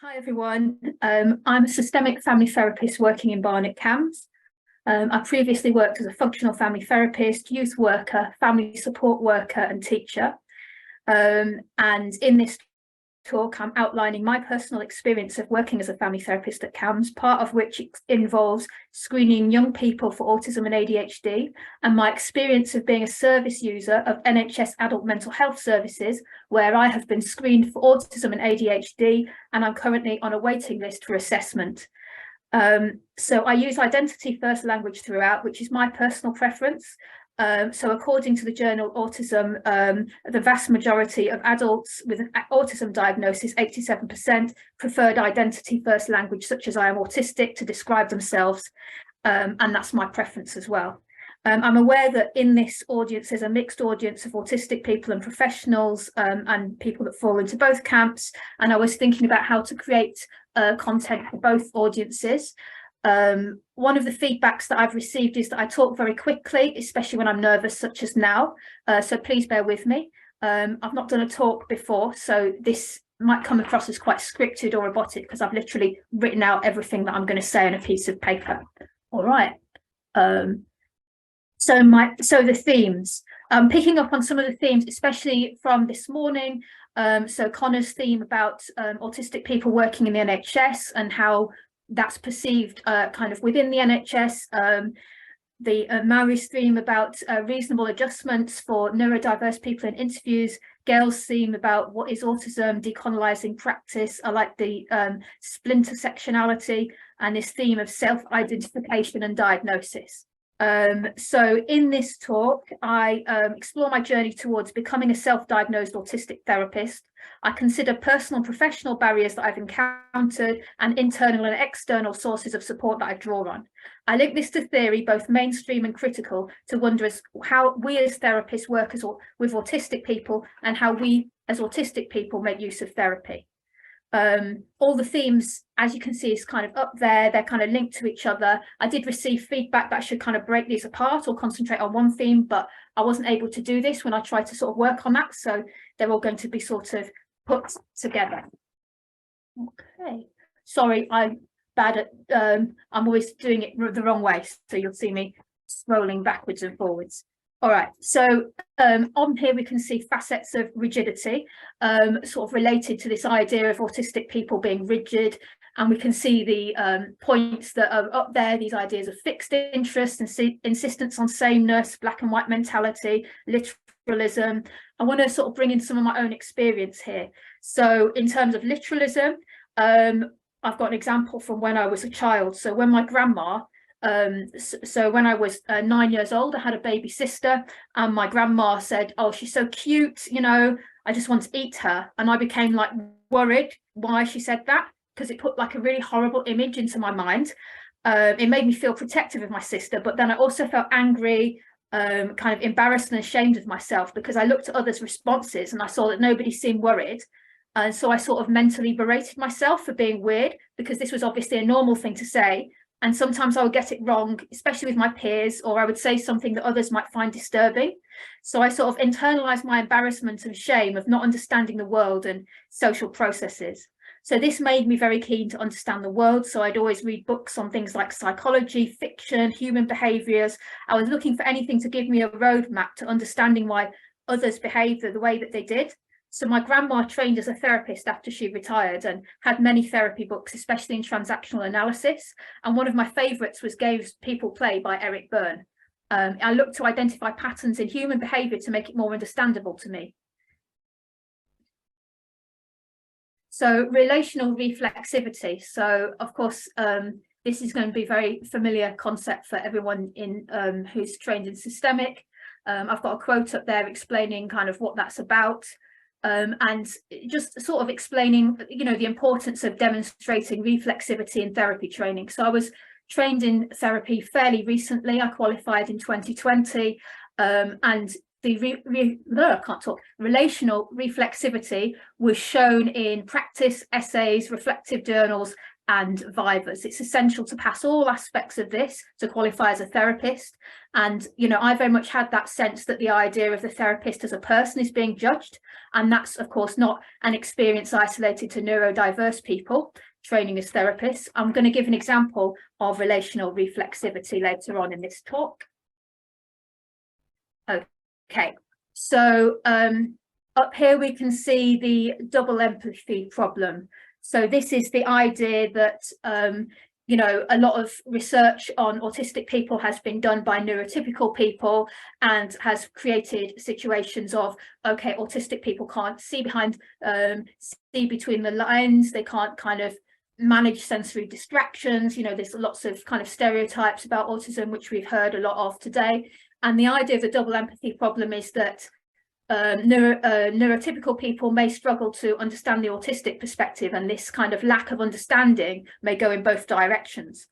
Hi everyone, I'm a systemic family therapist working in Barnet CAMHS. I previously worked as a functional family therapist, youth worker, family support worker and teacher. And in this talk, I'm outlining my personal experience of working as a family therapist at CAMHS, part of which involves screening young people for autism and ADHD, and my experience of being a service user of NHS adult mental health services, where I have been screened for autism and ADHD, and I'm currently on a waiting list for assessment. So I use identity first language throughout, which is my personal preference. So according to the journal Autism, the vast majority of adults with an autism diagnosis, 87%, preferred identity first language such as I am autistic to describe themselves, and that's my preference as well. I'm aware that in this audience there's a mixed audience of autistic people and professionals, and people that fall into both camps, and I was thinking about how to create content for both audiences. One of the feedbacks that I've received is that I talk very quickly, especially when I'm nervous, such as now. So please bear with me. I've not done a talk before, so this might come across as quite scripted or robotic because I've literally written out everything that I'm going to say on a piece of paper. All right. So the themes. Picking up on some of the themes, especially from this morning. So Connor's theme about autistic people working in the NHS and how that's perceived kind of within the NHS. Mauri's theme about reasonable adjustments for neurodiverse people in interviews. Gail's theme about what is autism, decolonizing practice. I like the splinter sectionality and this theme of self-identification and diagnosis. So in this talk, I explore my journey towards becoming a self-diagnosed autistic therapist. I consider personal and professional barriers that I've encountered and internal and external sources of support that I draw on. I link this to theory, both mainstream and critical, to wonder how we as therapists work with autistic people and how we as autistic people make use of therapy. All the themes, as you can see, is kind of up there. They're kind of linked to each other. I did receive feedback that I should kind of break these apart or concentrate on one theme, but I wasn't able to do this when I tried to sort of work on that. So they're all going to be sort of put together. Okay. Sorry, I'm bad at, I'm always doing it the wrong way. So you'll see me scrolling backwards and forwards. All right, so on here we can see facets of rigidity, sort of related to this idea of autistic people being rigid, and we can see the points that are up there, these ideas of fixed interest and insistence on sameness, black and white mentality, literalism. I want to sort of bring in some of my own experience here. So in terms of literalism, I've got an example from when I was a child. So when my grandma, so when I was 9 years old, I had a baby sister, and my grandma said, "Oh, she's so cute, you know, I just want to eat her." And I became like worried why she said that, because it put like a really horrible image into my mind. It made me feel protective of my sister, but then I also felt angry, kind of embarrassed and ashamed of myself, because I looked at others' responses and I saw that nobody seemed worried. And so I sort of mentally berated myself for being weird, because this was obviously a normal thing to say. And sometimes I would get it wrong, especially with my peers, or I would say something that others might find disturbing. So I sort of internalized my embarrassment and shame of not understanding the world and social processes. So this made me very keen to understand the world. So I'd always read books on things like psychology, fiction, human behaviors. I was looking for anything to give me a roadmap to understanding why others behaved the way that they did. So my grandma trained as a therapist after she retired and had many therapy books, especially in transactional analysis. And one of my favourites was Games People Play by Eric Byrne. I looked to identify patterns in human behaviour to make it more understandable to me. So relational reflexivity. So of course, this is going to be a very familiar concept for everyone in who's trained in systemic. I've got a quote up there explaining kind of what that's about. And just sort of explaining, you know, the importance of demonstrating reflexivity in therapy training. So I was trained in therapy fairly recently. I qualified in 2020, and the relational reflexivity was shown in practice essays, reflective journals, and vivas. It's essential to pass all aspects of this to qualify as a therapist. And, you know, I very much had that sense that the idea of the therapist as a person is being judged. And that's, of course, not an experience isolated to neurodiverse people training as therapists. I'm going to give an example of relational reflexivity later on in this talk. Okay, so up here we can see the double empathy problem. So this is the idea that, you know, a lot of research on autistic people has been done by neurotypical people and has created situations of, okay, autistic people can't see see between the lines, they can't kind of manage sensory distractions. You know, there's lots of kind of stereotypes about autism, which we've heard a lot of today. And the idea of the double empathy problem is that neurotypical people may struggle to understand the autistic perspective, and this kind of lack of understanding may go in both directions.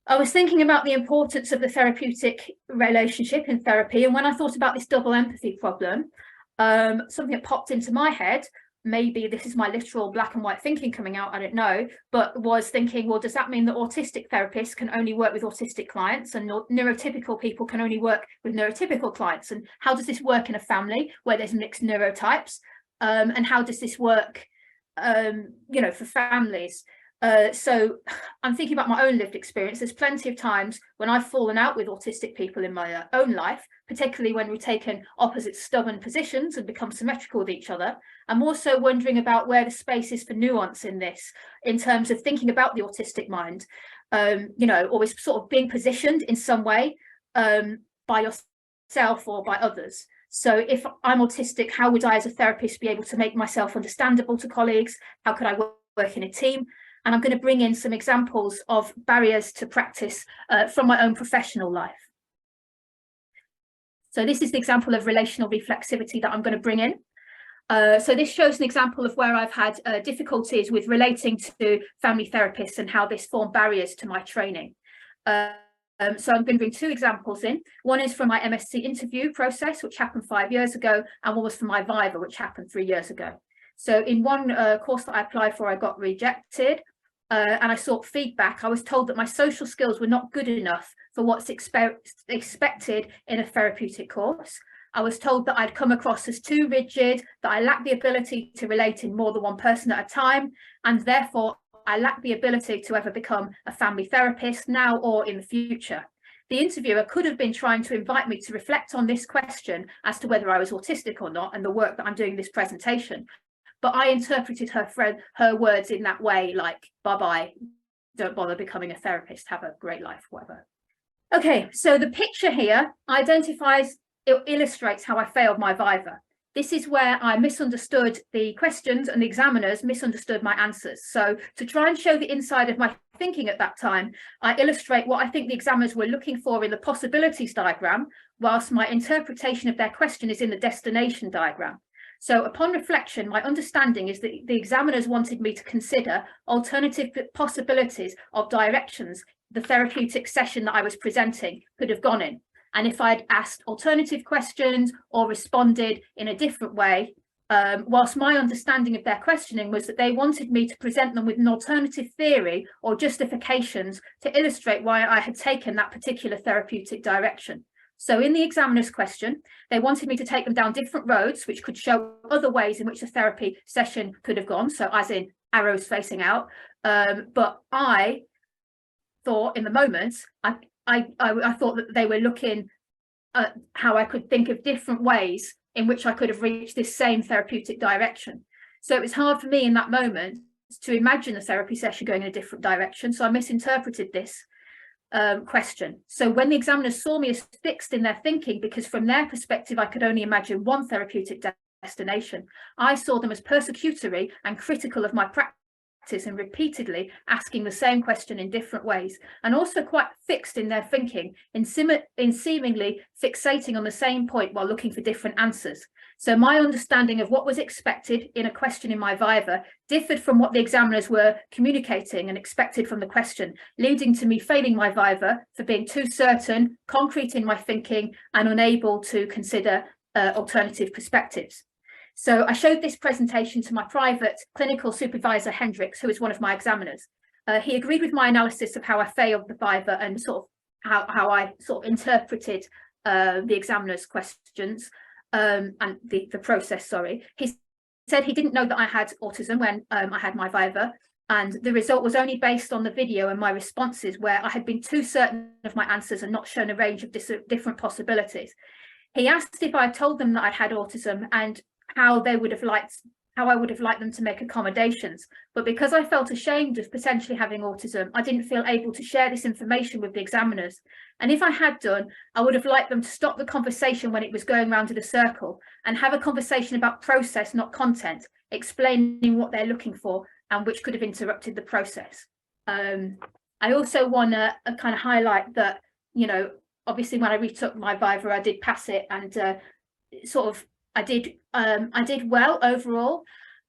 I was thinking about the importance of the therapeutic relationship in therapy, and when I thought about this double empathy problem, something that popped into my head, maybe this is my literal black and white thinking coming out, I don't know, but was thinking, well, does that mean that autistic therapists can only work with autistic clients and neurotypical people can only work with neurotypical clients? And how does this work in a family where there's mixed neurotypes? And how does this work, you know, for families? So I'm thinking about my own lived experience. There's plenty of times when I've fallen out with autistic people in my own life, particularly when we've taken opposite stubborn positions and become symmetrical with each other. I'm also wondering about where the space is for nuance in this, in terms of thinking about the autistic mind, you know, always sort of being positioned in some way by yourself or by others. So if I'm autistic, how would I as a therapist be able to make myself understandable to colleagues? How could I work in a team? And I'm going to bring in some examples of barriers to practice from my own professional life. So this is the example of relational reflexivity that I'm going to bring in. So this shows an example of where I've had difficulties with relating to family therapists and how this formed barriers to my training. So I'm going to bring two examples in. One is from my MSc interview process, which happened 5 years ago, and one was from my Viva, which happened 3 years ago. So in one course that I applied for, I got rejected and I sought feedback. I was told that my social skills were not good enough for what's expected in a therapeutic course. I was told that I'd come across as too rigid, that I lacked the ability to relate in more than one person at a time, and therefore I lacked the ability to ever become a family therapist now or in the future. The interviewer could have been trying to invite me to reflect on this question as to whether I was autistic or not and the work that I'm doing in this presentation. But I interpreted her words in that way, like, bye-bye, don't bother becoming a therapist, have a great life, whatever. Okay, so the picture here illustrates how I failed my Viva. This is where I misunderstood the questions and the examiners misunderstood my answers. So to try and show the inside of my thinking at that time, I illustrate what I think the examiners were looking for in the possibilities diagram, whilst my interpretation of their question is in the destination diagram. So upon reflection, my understanding is that the examiners wanted me to consider alternative possibilities of directions the therapeutic session that I was presenting could have gone in. And if I'd asked alternative questions or responded in a different way, whilst my understanding of their questioning was that they wanted me to present them with an alternative theory or justifications to illustrate why I had taken that particular therapeutic direction. So in the examiner's question, they wanted me to take them down different roads, which could show other ways in which the therapy session could have gone. So as in arrows facing out. But I thought in the moment, I thought that they were looking at how I could think of different ways in which I could have reached this same therapeutic direction. So it was hard for me in that moment to imagine the therapy session going in a different direction. So I misinterpreted this question. So when the examiners saw me as fixed in their thinking, because from their perspective I could only imagine one therapeutic destination, I saw them as persecutory and critical of my practice and repeatedly asking the same question in different ways, and also quite fixed in their thinking, in seemingly fixating on the same point while looking for different answers. So my understanding of what was expected in a question in my Viva differed from what the examiners were communicating and expected from the question, leading to me failing my Viva for being too certain, concrete in my thinking, and unable to consider alternative perspectives. So I showed this presentation to my private clinical supervisor, Hendricks, who is one of my examiners. He agreed with my analysis of how I failed the Viva and sort of how I sort of interpreted the examiner's questions and the process, sorry. He said he didn't know that I had autism when I had my Viva, and the result was only based on the video and my responses, where I had been too certain of my answers and not shown a range of different possibilities. He asked if I had told them that I'd had autism and how I would have liked them to make accommodations. But because I felt ashamed of potentially having autism, I didn't feel able to share this information with the examiners. And if I had done, I would have liked them to stop the conversation when it was going round in a circle and have a conversation about process, not content, explaining what they're looking for and which could have interrupted the process. I also want to kind of highlight that, you know, obviously when I retook my Viva, I did pass it, and I did well overall,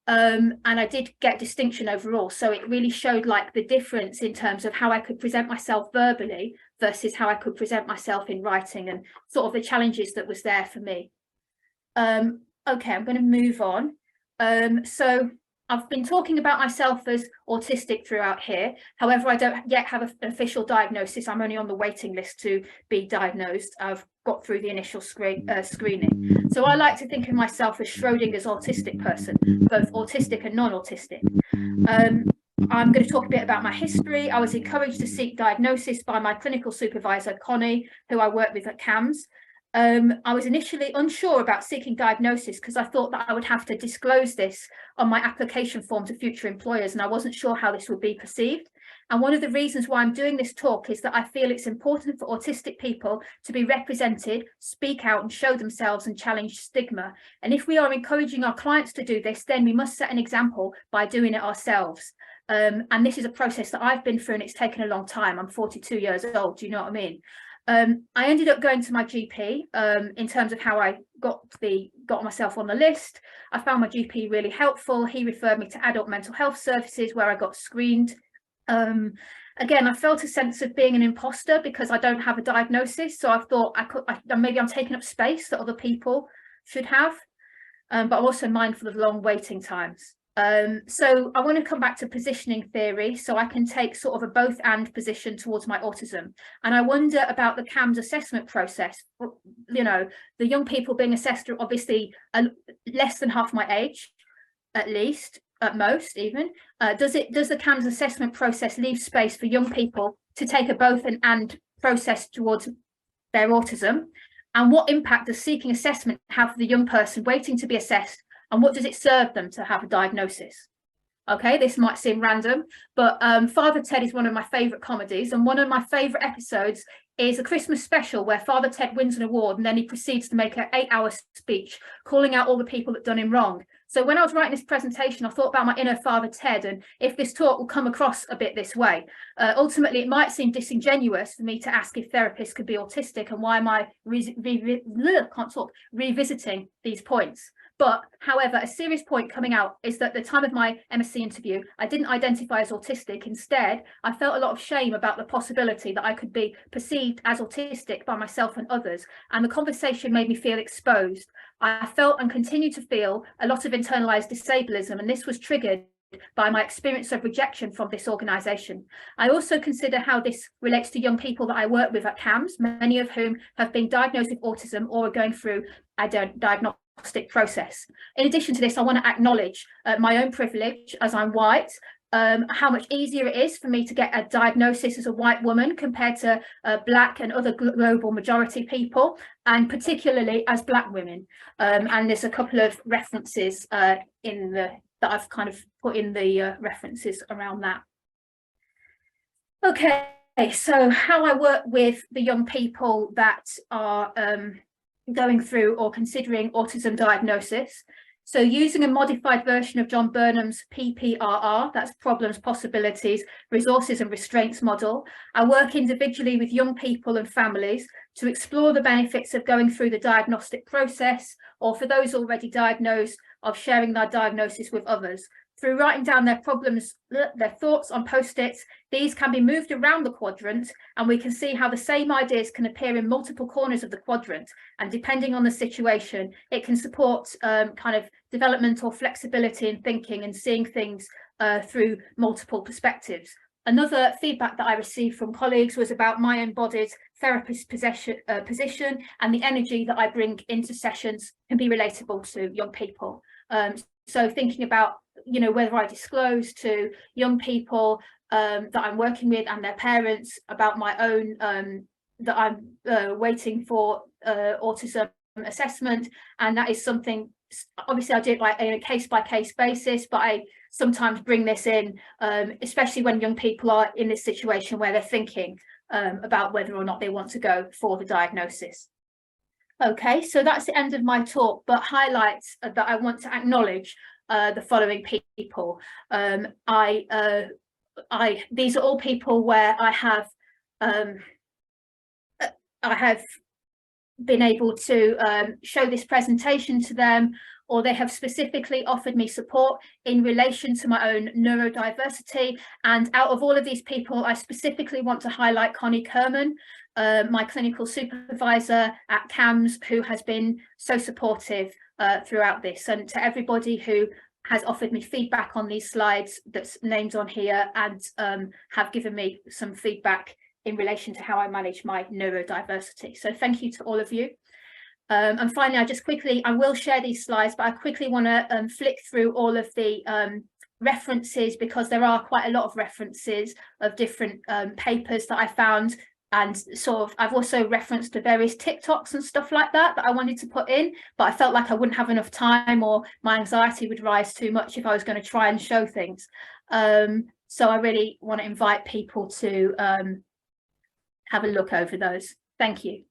and I did get distinction overall. So it really showed like the difference in terms of how I could present myself verbally versus how I could present myself in writing, and sort of the challenges that was there for me. Okay, I'm going to move on. So I've been talking about myself as autistic throughout here. However, I don't yet have an official diagnosis. I'm only on the waiting list to be diagnosed. I've got through the initial screening. So I like to think of myself as Schrodinger's autistic person, both autistic and non-autistic. I'm going to talk a bit about my history. I was encouraged to seek diagnosis by my clinical supervisor, Connie, who I work with at CAMS. I was initially unsure about seeking diagnosis because I thought that I would have to disclose this on my application form to future employers, and I wasn't sure how this would be perceived. And one of the reasons why I'm doing this talk is that I feel it's important for autistic people to be represented, speak out and show themselves and challenge stigma. And if we are encouraging our clients to do this, then we must set an example by doing it ourselves. And this is a process that I've been through, and it's taken a long time. I'm 42 years old, do you know what I mean? I ended up going to my GP in terms of how I got myself on the list. I found my GP really helpful. He referred me to adult mental health services where I got screened. Again, I felt a sense of being an imposter because I don't have a diagnosis. So I thought maybe I'm taking up space that other people should have. But I'm also mindful of long waiting times. So I want to come back to positioning theory, so I can take sort of a both and position towards my autism. And I wonder about the CAMS assessment process. You know, the young people being assessed are obviously less than half my age, at least, at most even. Does the CAMS assessment process leave space for young people to take a both and process towards their autism? And what impact does seeking assessment have for the young person waiting to be assessed? And what does it serve them to have a diagnosis? Okay, this might seem random, but Father Ted is one of my favourite comedies, and one of my favourite episodes is a Christmas special where Father Ted wins an award and then he proceeds to make an 8-hour speech calling out all the people that done him wrong. So when I was writing this presentation, I thought about my inner Father Ted, and if this talk will come across a bit this way. Ultimately, it might seem disingenuous for me to ask if therapists could be autistic, and why am I revisiting these points. But however, a serious point coming out is that at the time of my MSc interview, I didn't identify as autistic. Instead, I felt a lot of shame about the possibility that I could be perceived as autistic by myself and others. And the conversation made me feel exposed. I felt and continue to feel a lot of internalized disableism, and this was triggered by my experience of rejection from this organisation. I also consider how this relates to young people that I work with at CAMS, many of whom have been diagnosed with autism or are going through a diagnostic process. In addition to this, I want to acknowledge my own privilege as I'm white, how much easier it is for me to get a diagnosis as a white woman compared to Black and other global majority people, and particularly as Black women. And there's a couple of references that I've kind of put in the references around that. Okay, so how I work with the young people that are going through or considering autism diagnosis. So using a modified version of John Burnham's PPRR, that's Problems, Possibilities, Resources and Restraints model, I work individually with young people and families to explore the benefits of going through the diagnostic process, or for those already diagnosed, of sharing their diagnosis with others. Through writing down their problems, their thoughts on Post-its, these can be moved around the quadrant, and we can see how the same ideas can appear in multiple corners of the quadrant. And depending on the situation, it can support kind of development or flexibility in thinking and seeing things through multiple perspectives. Another feedback that I received from colleagues was about my embodied therapist position and the energy that I bring into sessions can be relatable to young people. So thinking about, you know, whether I disclose to young people that I'm working with and their parents about my own, that I'm waiting for autism assessment, and that is something, obviously I do it like in a case-by-case basis, but I sometimes bring this in, especially when young people are in this situation where they're thinking about whether or not they want to go for the diagnosis. Okay, so that's the end of my talk, but highlights that I want to acknowledge the following people. These are all people where I have been able to show this presentation to them, or they have specifically offered me support in relation to my own neurodiversity. And out of all of these people, I specifically want to highlight Connie Kerman, my clinical supervisor at CAMS, who has been so supportive throughout this, and to everybody who has offered me feedback on these slides that's named on here, and have given me some feedback in relation to how I manage my neurodiversity. So thank you to all of you. And finally, I will share these slides, but I quickly want to flick through all of the references, because there are quite a lot of references of different papers that I found, and sort of I've also referenced to various TikToks and stuff like that I wanted to put in, but I felt like I wouldn't have enough time, or my anxiety would rise too much if I was going to try and show things. So I really want to invite people to have a look over those. Thank you.